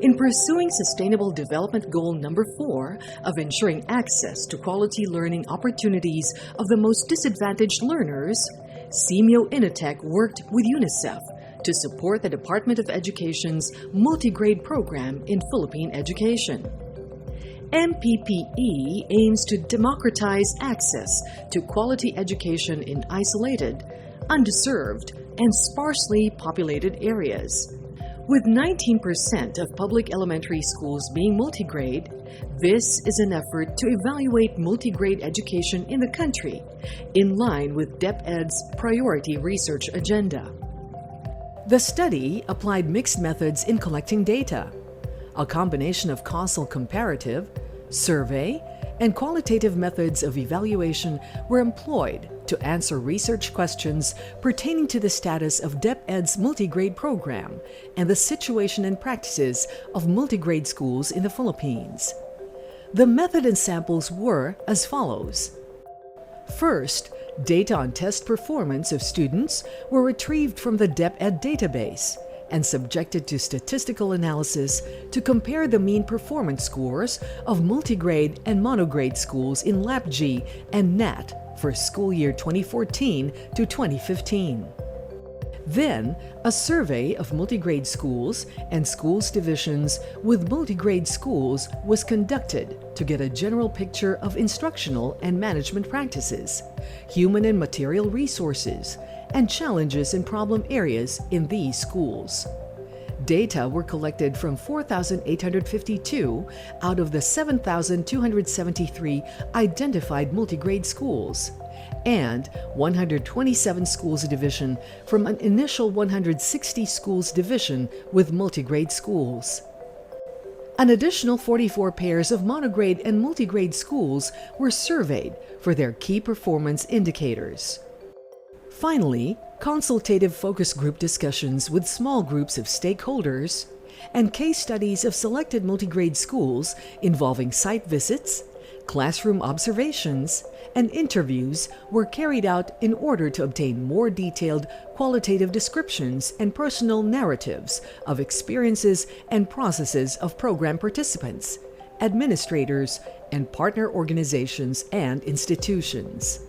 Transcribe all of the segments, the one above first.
In pursuing Sustainable Development Goal number 4 of ensuring access to quality learning opportunities of the most disadvantaged learners, SEAMEO INNOTECH worked with UNICEF to support the Department of Education's Multigrade Program in Philippine Education. MPPE aims to democratize access to quality education in isolated, underserved, and sparsely populated areas. With 19% of public elementary schools being multigrade, this is an effort to evaluate multigrade education in the country, in line with DepEd's priority research agenda. The study applied mixed methods in collecting data. A combination of causal comparative, survey, and qualitative methods of evaluation were employed to answer research questions pertaining to the status of DepEd's multigrade program and the situation and practices of multigrade schools in the Philippines. The method and samples were as follows. First, data on test performance of students were retrieved from the DepEd database and subjected to statistical analysis to compare the mean performance scores of multigrade and monograde schools in LAPG and NAT for school year 2014 to 2015. Then, a survey of multigrade schools and schools divisions with multigrade schools was conducted to get a general picture of instructional and management practices, human and material resources, and challenges and problem areas in these schools. Data were collected from 4,852 out of the 7,273 identified multigrade schools, and 127 schools division from an initial 160 schools division with multigrade schools. An additional 44 pairs of monograde and multigrade schools were surveyed for their key performance indicators. Finally, consultative focus group discussions with small groups of stakeholders and case studies of selected multigrade schools involving site visits, classroom observations, and interviews were carried out in order to obtain more detailed qualitative descriptions and personal narratives of experiences and processes of program participants, administrators, and partner organizations and institutions.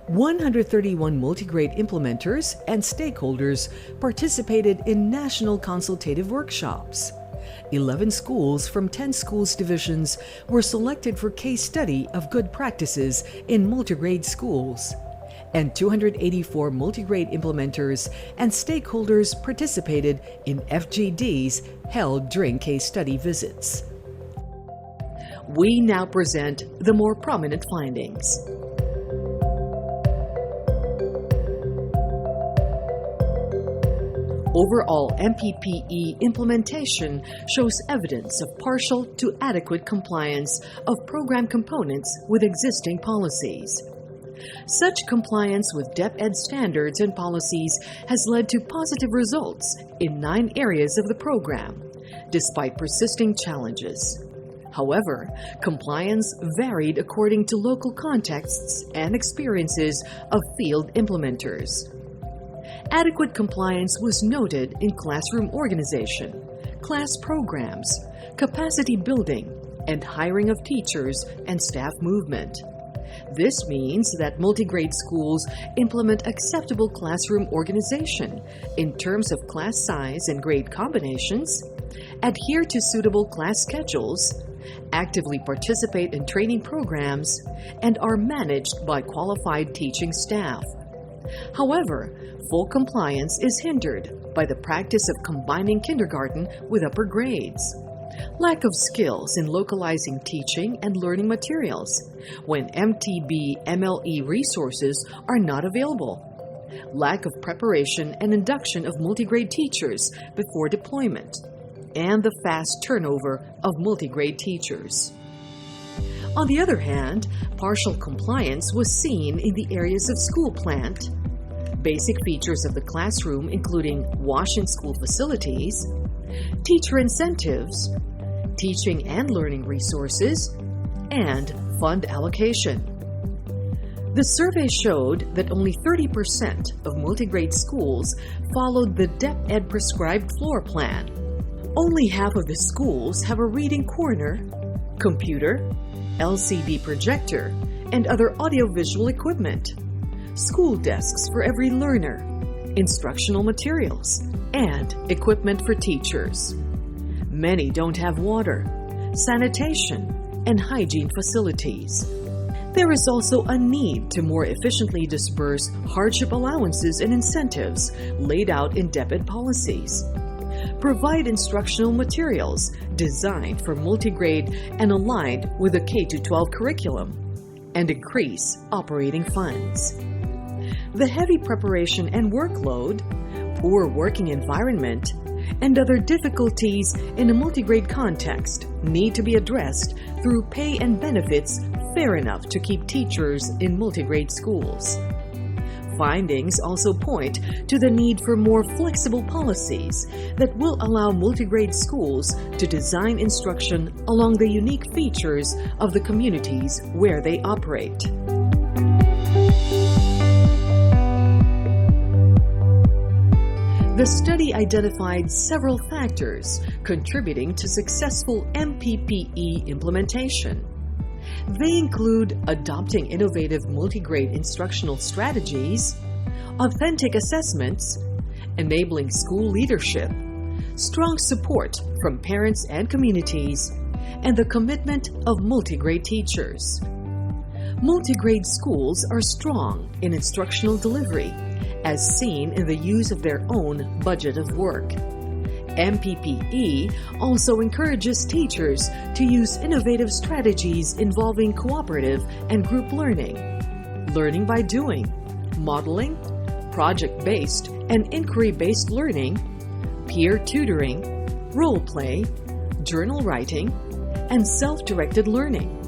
131 multigrade implementers and stakeholders participated in national consultative workshops. 11 schools from 10 schools divisions were selected for case study of good practices in multigrade schools, and 284 multigrade implementers and stakeholders participated in FGDs held during case study visits. We now present the more prominent findings. Overall MPPE implementation shows evidence of partial to adequate compliance of program components with existing policies. Such compliance with DepEd standards and policies has led to positive results in 9 areas of the program, despite persisting challenges. However, compliance varied according to local contexts and experiences of field implementers. Adequate compliance was noted in classroom organization, class programs, capacity building, and hiring of teachers and staff movement. This means that multigrade schools implement acceptable classroom organization in terms of class size and grade combinations, adhere to suitable class schedules, actively participate in training programs, and are managed by qualified teaching staff. However, full compliance is hindered by the practice of combining kindergarten with upper grades, lack of skills in localizing teaching and learning materials when MTB-MLE resources are not available, lack of preparation and induction of multigrade teachers before deployment, and the fast turnover of multigrade teachers. On the other hand, partial compliance was seen in the areas of school plant, basic features of the classroom including wash-in-school facilities, teacher incentives, teaching and learning resources, and fund allocation. The survey showed that only 30% of multigrade schools followed the DepEd prescribed floor plan, Only half of the schools have a reading corner, computer, LCD projector, and other audiovisual equipment, school desks for every learner, instructional materials, and equipment for teachers. Many don't have water, sanitation, and hygiene facilities. There is also a need to more efficiently disperse hardship allowances and incentives laid out in DepEd policies. Provide instructional materials designed for multigrade and aligned with the K-12 curriculum, and increase operating funds. The heavy preparation and workload, poor working environment, and other difficulties in a multigrade context need to be addressed through pay and benefits fair enough to keep teachers in multigrade schools. Findings also point to the need for more flexible policies that will allow multigrade schools to design instruction along the unique features of the communities where they operate. The study identified several factors contributing to successful MPPE implementation. They include adopting innovative multigrade instructional strategies, authentic assessments, enabling school leadership, strong support from parents and communities, and the commitment of multigrade teachers. Multigrade schools are strong in instructional delivery, as seen in the use of their own budget of work. MPPE also encourages teachers to use innovative strategies involving cooperative and group learning, learning by doing, modeling, project-based and inquiry-based learning, peer tutoring, role play, journal writing, and self-directed learning.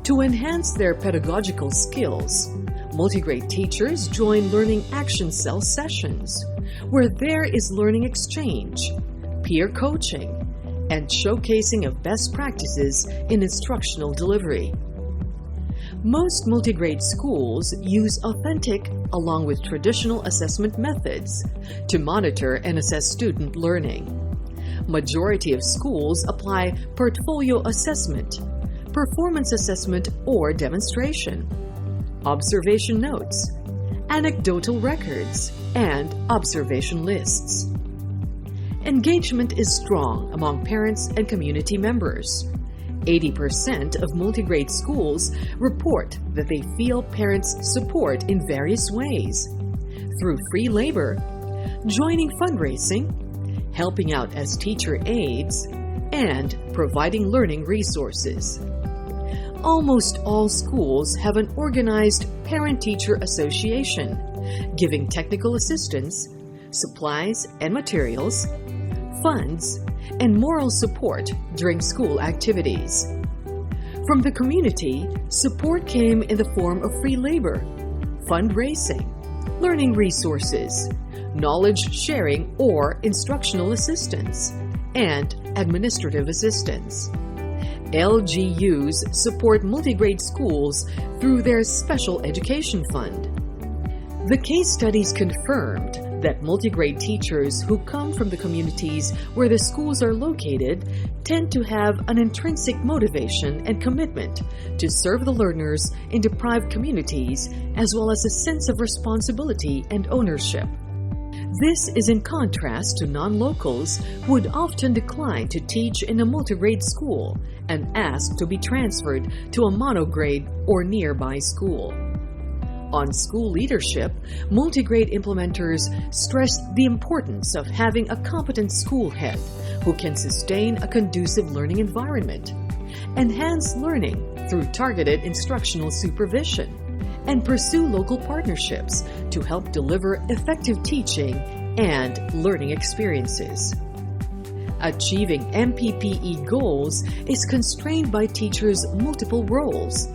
To enhance their pedagogical skills, multigrade teachers join learning action cell sessions, where there is learning exchange, peer coaching, and showcasing of best practices in instructional delivery. Most multigrade schools use authentic along with traditional assessment methods to monitor and assess student learning. Majority of schools apply portfolio assessment, performance assessment or demonstration, observation notes, anecdotal records, and observation lists. Engagement is strong among parents and community members. 80% of multigrade schools report that they feel parents' support in various ways, through free labor, joining fundraising, helping out as teacher aides, and providing learning resources. Almost all schools have an organized parent-teacher association, giving technical assistance, supplies and materials, funds, and moral support during school activities. From the community, support came in the form of free labor, fundraising, learning resources, knowledge sharing or instructional assistance, and administrative assistance. LGUs support multigrade schools through their Special Education Fund. The case studies confirmed that multigrade teachers who come from the communities where the schools are located tend to have an intrinsic motivation and commitment to serve the learners in deprived communities, as well as a sense of responsibility and ownership. This is in contrast to non-locals who would often decline to teach in a multigrade school and ask to be transferred to a monograde or nearby school. On school leadership, multigrade implementers stressed the importance of having a competent school head who can sustain a conducive learning environment, enhance learning through targeted instructional supervision, and pursue local partnerships to help deliver effective teaching and learning experiences. Achieving MPPE goals is constrained by teachers' multiple roles,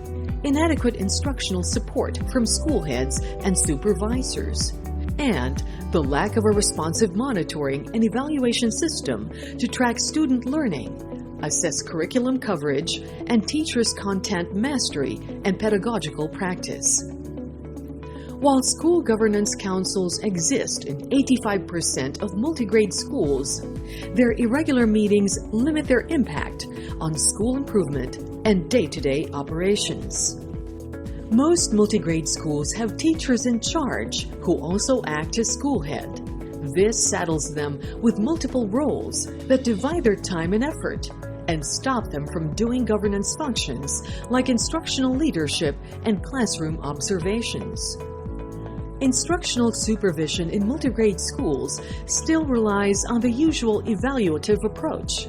inadequate instructional support from school heads and supervisors, and the lack of a responsive monitoring and evaluation system to track student learning, assess curriculum coverage, and teachers' content mastery and pedagogical practice. While school governance councils exist in 85% of multigrade schools, their irregular meetings limit their impact on school improvement and day-to-day operations. Most multigrade schools have teachers in charge who also act as school head. This saddles them with multiple roles that divide their time and effort and stop them from doing governance functions like instructional leadership and classroom observations. Instructional supervision in multigrade schools still relies on the usual evaluative approach,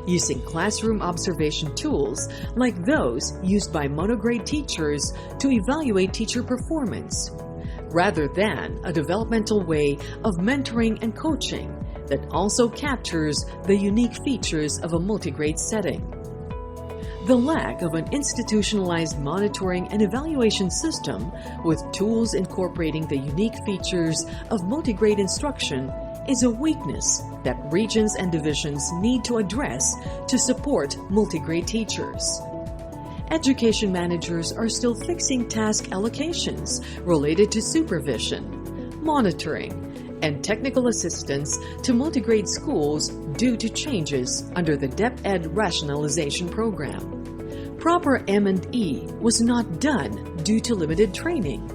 using classroom observation tools like those used by monograde teachers to evaluate teacher performance, rather than a developmental way of mentoring and coaching that also captures the unique features of a multigrade setting. The lack of an institutionalized monitoring and evaluation system with tools incorporating the unique features of multigrade instruction is a weakness that regions and divisions need to address to support multigrade teachers. Education managers are still fixing task allocations related to supervision, monitoring, and technical assistance to multigrade schools due to changes under the DepEd rationalization program. Proper M&E was not done due to limited training,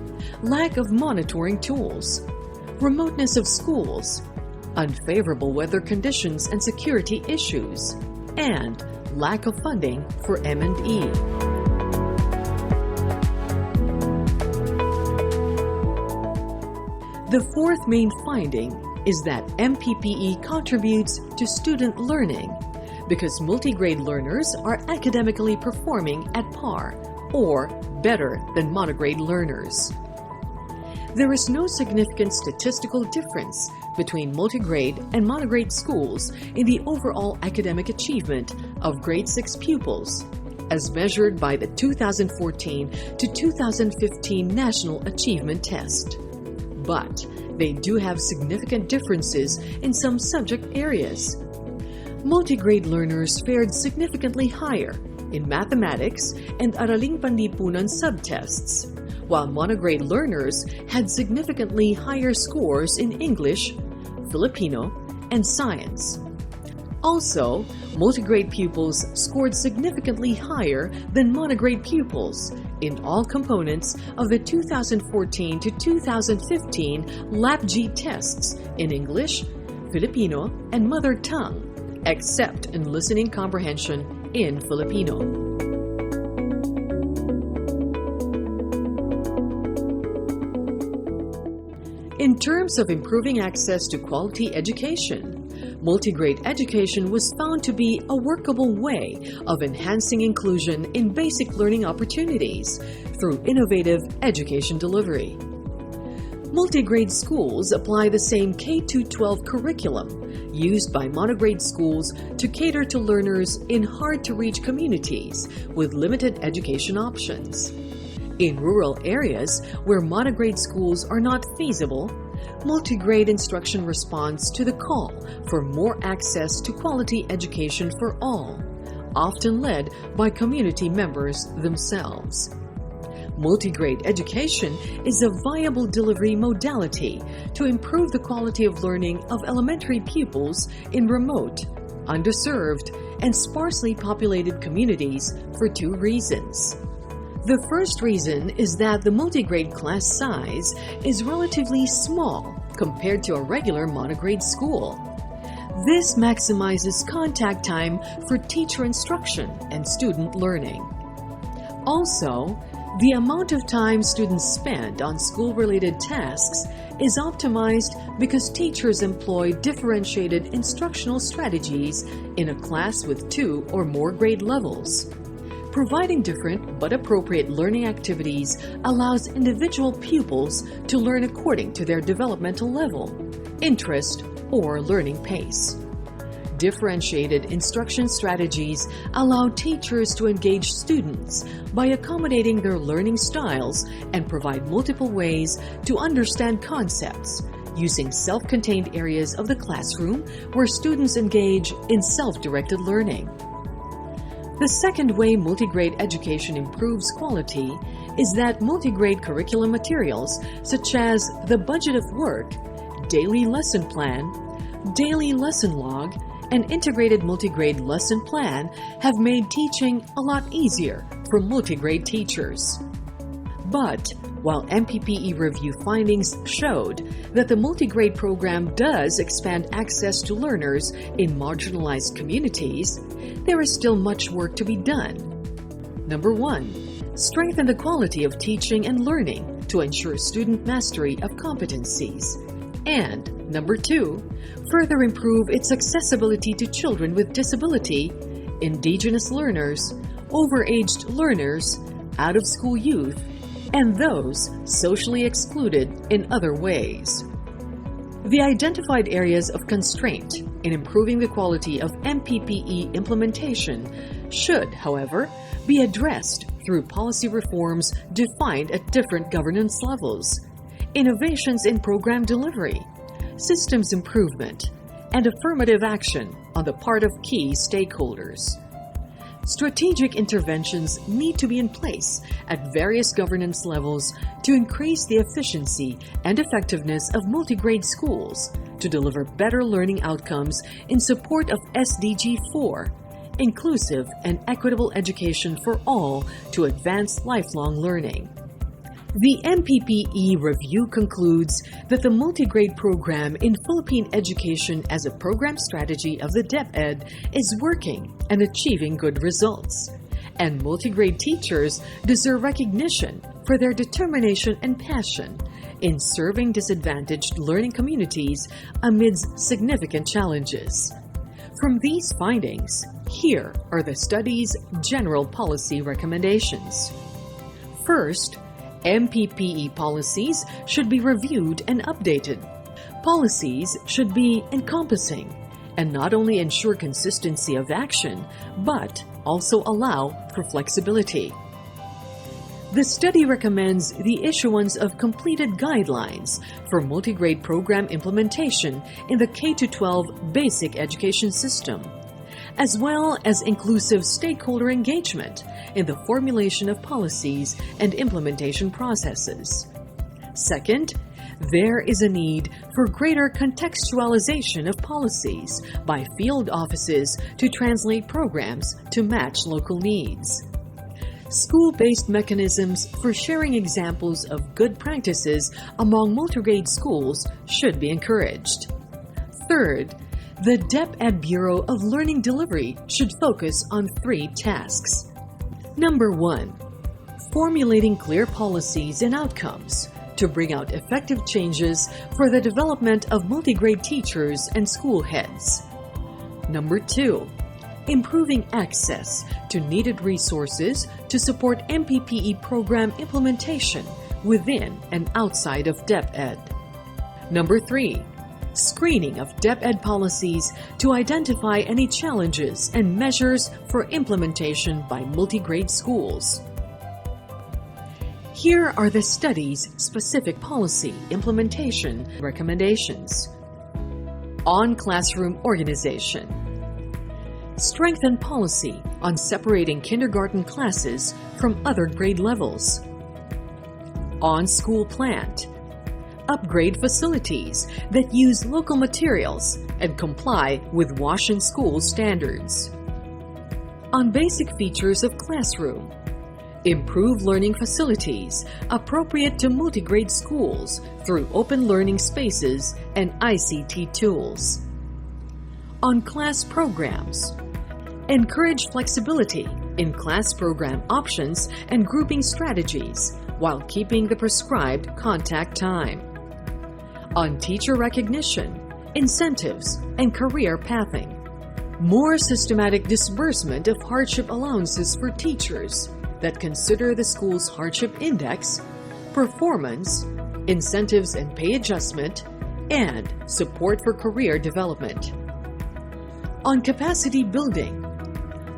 lack of monitoring tools, remoteness of schools, unfavorable weather conditions and security issues, and lack of funding for M&E. The fourth main finding is that MPPE contributes to student learning because multigrade learners are academically performing at par or better than monograde learners. There is no significant statistical difference between multigrade and monograde schools in the overall academic achievement of grade 6 pupils, as measured by the 2014 to 2015 National Achievement Test. But they do have significant differences in some subject areas. Multigrade learners fared significantly higher in mathematics and Araling Panlipunan subtests, while monograde learners had significantly higher scores in English, Filipino, and science. Also, multigrade pupils scored significantly higher than monograde pupils in all components of the 2014 to 2015 LAPG tests in English, Filipino, and mother tongue, except in listening comprehension in Filipino. In terms of improving access to quality education, multigrade education was found to be a workable way of enhancing inclusion in basic learning opportunities through innovative education delivery. Multigrade schools apply the same K-12 curriculum used by monograde schools to cater to learners in hard-to-reach communities with limited education options. In rural areas where monograde schools are not feasible, multigrade instruction responds to the call for more access to quality education for all, often led by community members themselves. Multigrade education is a viable delivery modality to improve the quality of learning of elementary pupils in remote, underserved, and sparsely populated communities for two reasons. The first reason is that the multigrade class size is relatively small compared to a regular monograde school. This maximizes contact time for teacher instruction and student learning. Also, the amount of time students spend on school-related tasks is optimized because teachers employ differentiated instructional strategies in a class with 2 or more grade levels. Providing different but appropriate learning activities allows individual pupils to learn according to their developmental level, interest, or learning pace. Differentiated instruction strategies allow teachers to engage students by accommodating their learning styles and provide multiple ways to understand concepts, using self-contained areas of the classroom where students engage in self-directed learning. The second way multigrade education improves quality is that multigrade curriculum materials such as the budget of work, daily lesson plan, daily lesson log, and integrated multigrade lesson plan have made teaching a lot easier for multigrade teachers. But while MPPE review findings showed that the multigrade program does expand access to learners in marginalized communities, there is still much work to be done. Number 1, strengthen the quality of teaching and learning to ensure student mastery of competencies. And number 2, further improve its accessibility to children with disability, indigenous learners, overaged learners, out-of-school youth, and those socially excluded in other ways. The identified areas of constraint in improving the quality of MPPE implementation should, however, be addressed through policy reforms defined at different governance levels, innovations in program delivery, systems improvement, and affirmative action on the part of key stakeholders. Strategic interventions need to be in place at various governance levels to increase the efficiency and effectiveness of multigrade schools to deliver better learning outcomes in support of SDG 4, inclusive and equitable education for all to advance lifelong learning. The MPPE review concludes that the multigrade program in Philippine Education as a program strategy of the DepEd is working and achieving good results, and multigrade teachers deserve recognition for their determination and passion in serving disadvantaged learning communities amidst significant challenges. From these findings, here are the study's general policy recommendations. First, MPPE policies should be reviewed and updated. Policies should be encompassing and not only ensure consistency of action, but also allow for flexibility. The study recommends the issuance of completed guidelines for multigrade program implementation in the K-12 basic education system, as well as inclusive stakeholder engagement in the formulation of policies and implementation processes. Second, there is a need for greater contextualization of policies by field offices to translate programs to match local needs. School-based mechanisms for sharing examples of good practices among multigrade schools should be encouraged. Third, the DepEd Bureau of Learning Delivery should focus on 3 tasks. Number 1, formulating clear policies and outcomes to bring out effective changes for the development of multigrade teachers and school heads. Number 2, improving access to needed resources to support MPPE program implementation within and outside of DepEd. Number 3, screening of DepEd policies to identify any challenges and measures for implementation by multigrade schools. Here are the study's specific policy implementation recommendations. On classroom organization. Strengthen policy on separating kindergarten classes from other grade levels. On school plant. Upgrade facilities that use local materials and comply with Washington School standards. On basic features of classroom. Improve learning facilities appropriate to multigrade schools through open learning spaces and ICT tools. On class programs. Encourage flexibility in class program options and grouping strategies while keeping the prescribed contact time. On teacher recognition, incentives, and career pathing. More systematic disbursement of hardship allowances for teachers that consider the school's hardship index, performance, incentives and pay adjustment, and support for career development. On capacity building,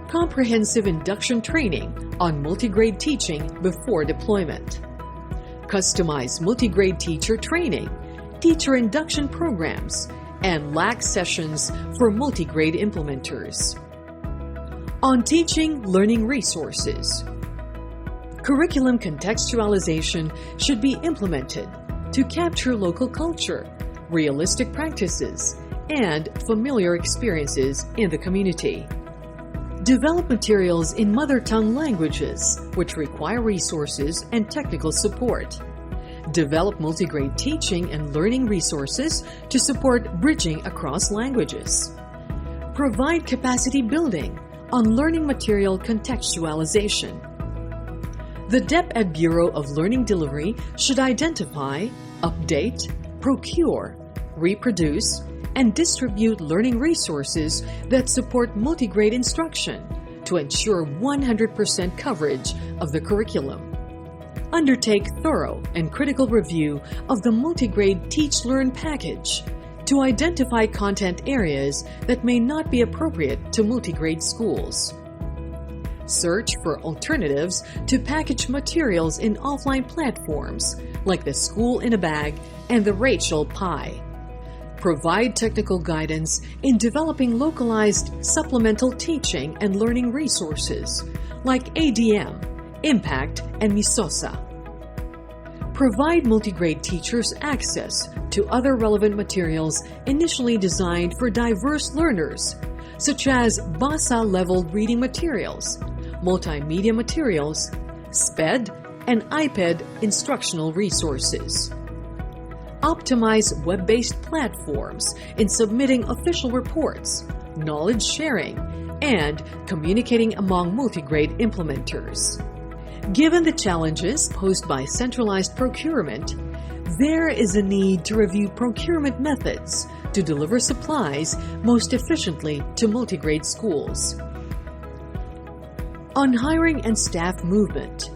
comprehensive induction training on multigrade teaching before deployment. Customized multigrade teacher training, teacher induction programs, and LAC sessions for multigrade implementers. On teaching learning resources. Curriculum contextualization should be implemented to capture local culture, realistic practices, and familiar experiences in the community. Develop materials in mother tongue languages, which require resources and technical support. Develop multigrade teaching and learning resources to support bridging across languages. Provide capacity building on learning material contextualization. The DepEd Bureau of Learning Delivery should identify, update, procure, reproduce, and distribute learning resources that support multigrade instruction to ensure 100% coverage of the curriculum. Undertake thorough and critical review of the multigrade Teach-Learn package to identify content areas that may not be appropriate to multigrade schools. Search for alternatives to package materials in offline platforms like the School in a Bag and the Rachel Pie. Provide technical guidance in developing localized supplemental teaching and learning resources like ADM, Impact, and MISOSA. Provide multigrade teachers access to other relevant materials initially designed for diverse learners, such as BASA-level reading materials, multimedia materials, SPED, and IPED instructional resources. Optimize web-based platforms in submitting official reports, knowledge sharing, and communicating among multigrade implementers. Given the challenges posed by centralized procurement, there is a need to review procurement methods to deliver supplies most efficiently to multigrade schools. On hiring and staff movement,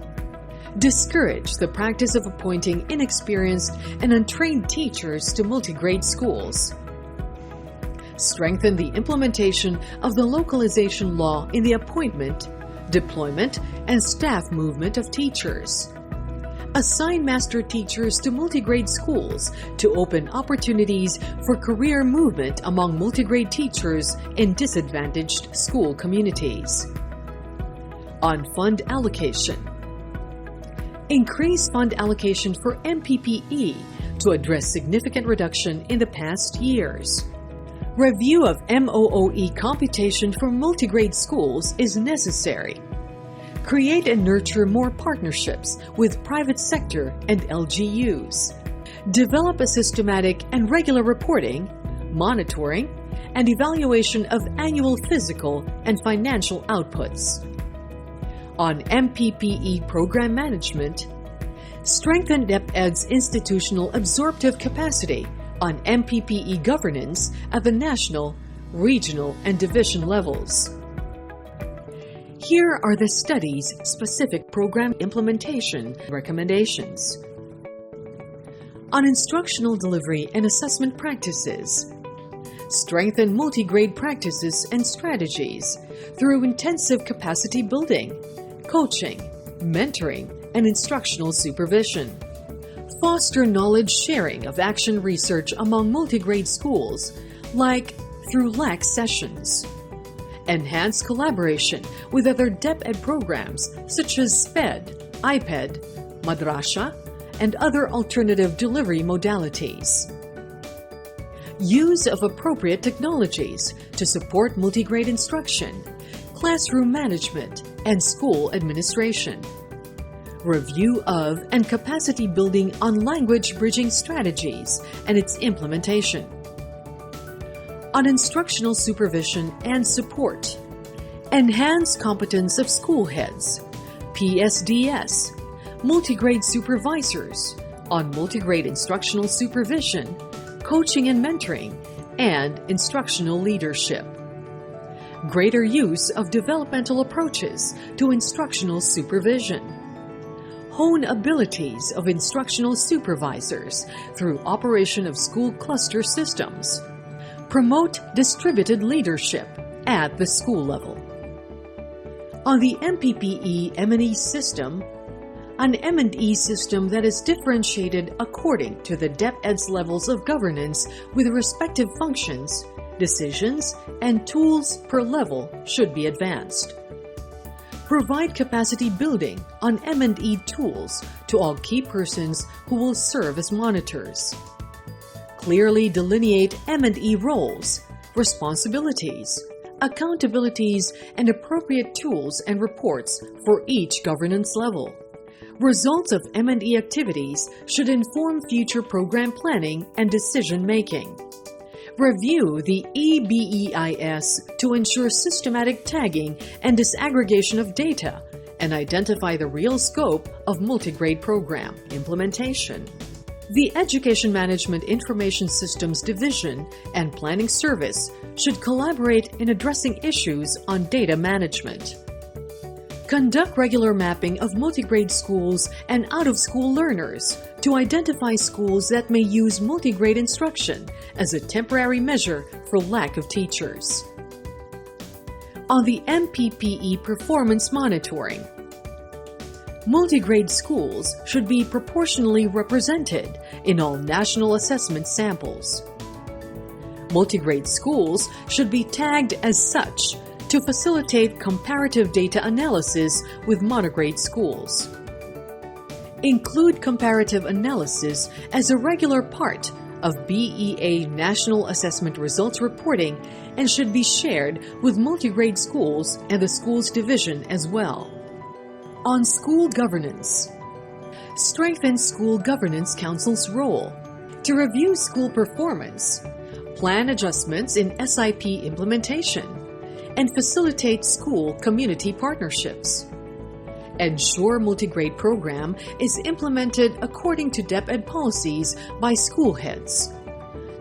discourage the practice of appointing inexperienced and untrained teachers to multigrade schools. Strengthen the implementation of the localization law in the appointment, deployment, and staff movement of teachers. Assign master teachers to multigrade schools to open opportunities for career movement among multigrade teachers in disadvantaged school communities. On fund allocation, increase fund allocation for MPPE to address significant reduction in the past years. Review of MOOE computation for multigrade schools is necessary. Create and nurture more partnerships with private sector and LGUs. Develop a systematic and regular reporting, monitoring, and evaluation of annual physical and financial outputs. On MPPE program management, strengthen DepEd's institutional absorptive capacity on MPPE governance at the national, regional, and division levels. Here are the study's specific program implementation recommendations. On instructional delivery and assessment practices, strengthen multigrade practices and strategies through intensive capacity building, coaching, mentoring, and instructional supervision. Foster knowledge sharing of action research among multigrade schools, like through LAC sessions. Enhance collaboration with other DepEd programs such as SPED, IPED, Madrasa, and other alternative delivery modalities. Use of appropriate technologies to support multigrade instruction, classroom management, and school administration. Review of and capacity building on language bridging strategies and its implementation. On instructional supervision and support, enhance competence of school heads, PSDS, multigrade supervisors on multigrade instructional supervision, coaching and mentoring, and instructional leadership. Greater use of developmental approaches to instructional supervision. Hone abilities of instructional supervisors through operation of school cluster systems. Promote distributed leadership at the school level. On the MPPE M&E system, an M&E system that is differentiated according to the DepEd's levels of governance with respective functions, decisions, and tools per level should be advanced. Provide capacity building on M&E tools to all key persons who will serve as monitors. Clearly delineate M&E roles, responsibilities, accountabilities, and appropriate tools and reports for each governance level. Results of M&E activities should inform future program planning and decision-making. Review the EBEIS to ensure systematic tagging and disaggregation of data and identify the real scope of multigrade program implementation. The Education Management Information Systems Division and Planning Service should collaborate in addressing issues on data management. Conduct regular mapping of multigrade schools and out-of-school learners to identify schools that may use multigrade instruction as a temporary measure for lack of teachers. On the MPPE performance monitoring, multigrade schools should be proportionally represented in all national assessment samples. Multigrade schools should be tagged as such to facilitate comparative data analysis with monograde schools. Include comparative analysis as a regular part of BEA National Assessment Results reporting and should be shared with multigrade schools and the schools division as well. On school governance, strengthen school governance council's role to review school performance, plan adjustments in SIP implementation, and facilitate school community partnerships. Ensure multigrade program is implemented according to DepEd policies by school heads.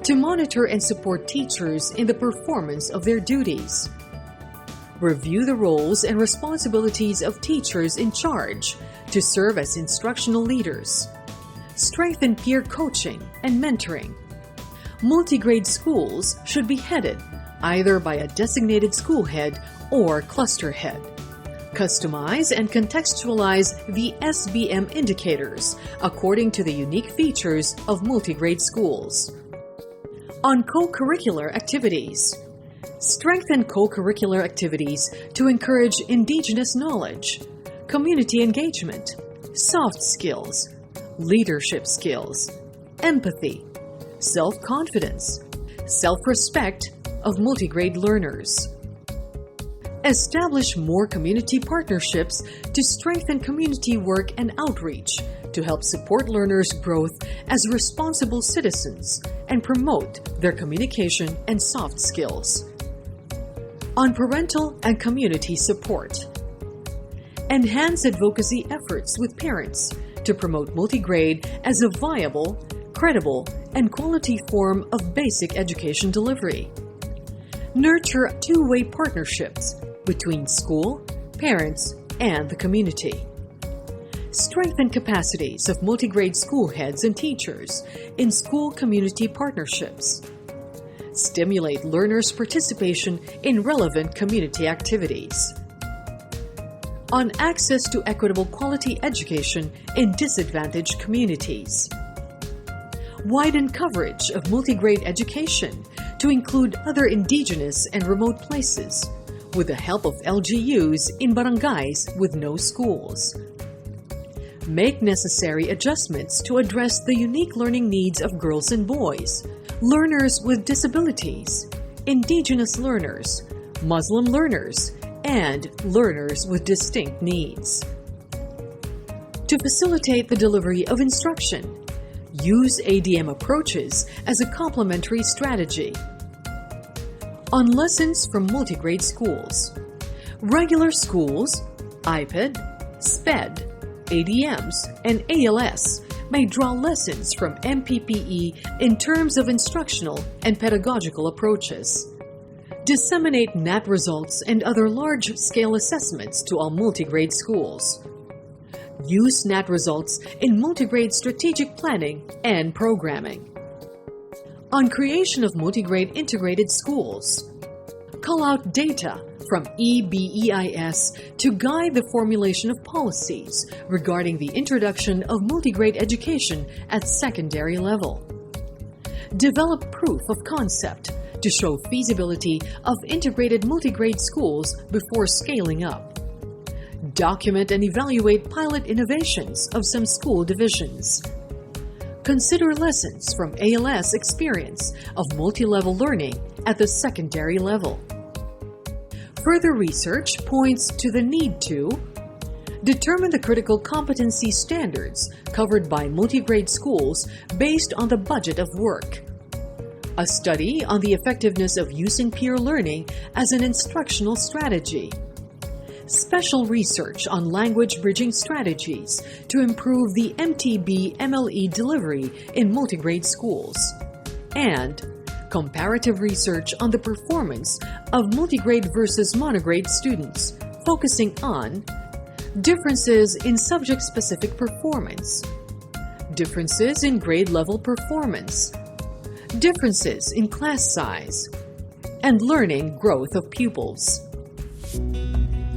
To monitor and support teachers in the performance of their duties. Review the roles and responsibilities of teachers in charge to serve as instructional leaders. Strengthen peer coaching and mentoring. Multigrade schools should be headed either by a designated school head or cluster head. Customize and contextualize the SBM indicators according to the unique features of multigrade schools. On co-curricular activities, strengthen co-curricular activities to encourage indigenous knowledge, community engagement, soft skills, leadership skills, empathy, self-confidence, self-respect of multigrade learners. Establish more community partnerships to strengthen community work and outreach to help support learners' growth as responsible citizens and promote their communication and soft skills. On parental and community support, enhance advocacy efforts with parents to promote multigrade as a viable, credible, and quality form of basic education delivery. Nurture two-way partnerships between school, parents, and the community. Strengthen capacities of multigrade school heads and teachers in school community partnerships. Stimulate learners' participation in relevant community activities. On access to equitable quality education in disadvantaged communities. Widen coverage of multigrade education to include other indigenous and remote places with the help of LGUs in barangays with no schools. Make necessary adjustments to address the unique learning needs of girls and boys, learners with disabilities, indigenous learners, Muslim learners, and learners with distinct needs. To facilitate the delivery of instruction, use ADM approaches as a complementary strategy. On lessons from multigrade schools, regular schools, IPED, SPED, ADMs, and ALS may draw lessons from MPPE in terms of instructional and pedagogical approaches. Disseminate NAT results and other large-scale assessments to all multigrade schools. Use NAT results in multigrade strategic planning and programming. On creation of multigrade integrated schools, call out data from EBEIS to guide the formulation of policies regarding the introduction of multigrade education at secondary level. Develop proof of concept to show feasibility of integrated multigrade schools before scaling up. Document and evaluate pilot innovations of some school divisions. Consider lessons from ALS experience of multi-level learning at the secondary level. Further research points to the need to determine the critical competency standards covered by multigrade schools based on the budget of work. A study on the effectiveness of using peer learning as an instructional strategy. Special research on language bridging strategies to improve the MTB-MLE delivery in multigrade schools. And comparative research on the performance of multigrade versus monograde students, focusing on differences in subject-specific performance, differences in grade-level performance, differences in class size, and learning growth of pupils.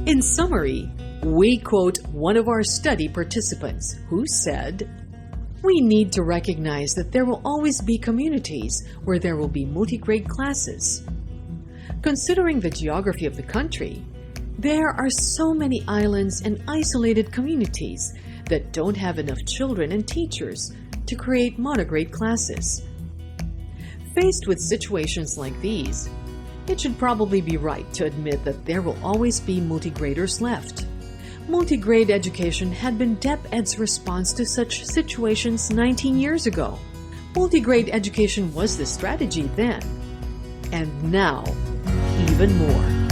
In summary, we quote one of our study participants who said, "We need to recognize that there will always be communities where there will be multigrade classes. Considering the geography of the country, there are so many islands and isolated communities that don't have enough children and teachers to create monograde classes. Faced with situations like these, it should probably be right to admit that there will always be multigraders left." Multigrade education had been DepEd's response to such situations 19 years ago. Multigrade education was the strategy then, and now even more.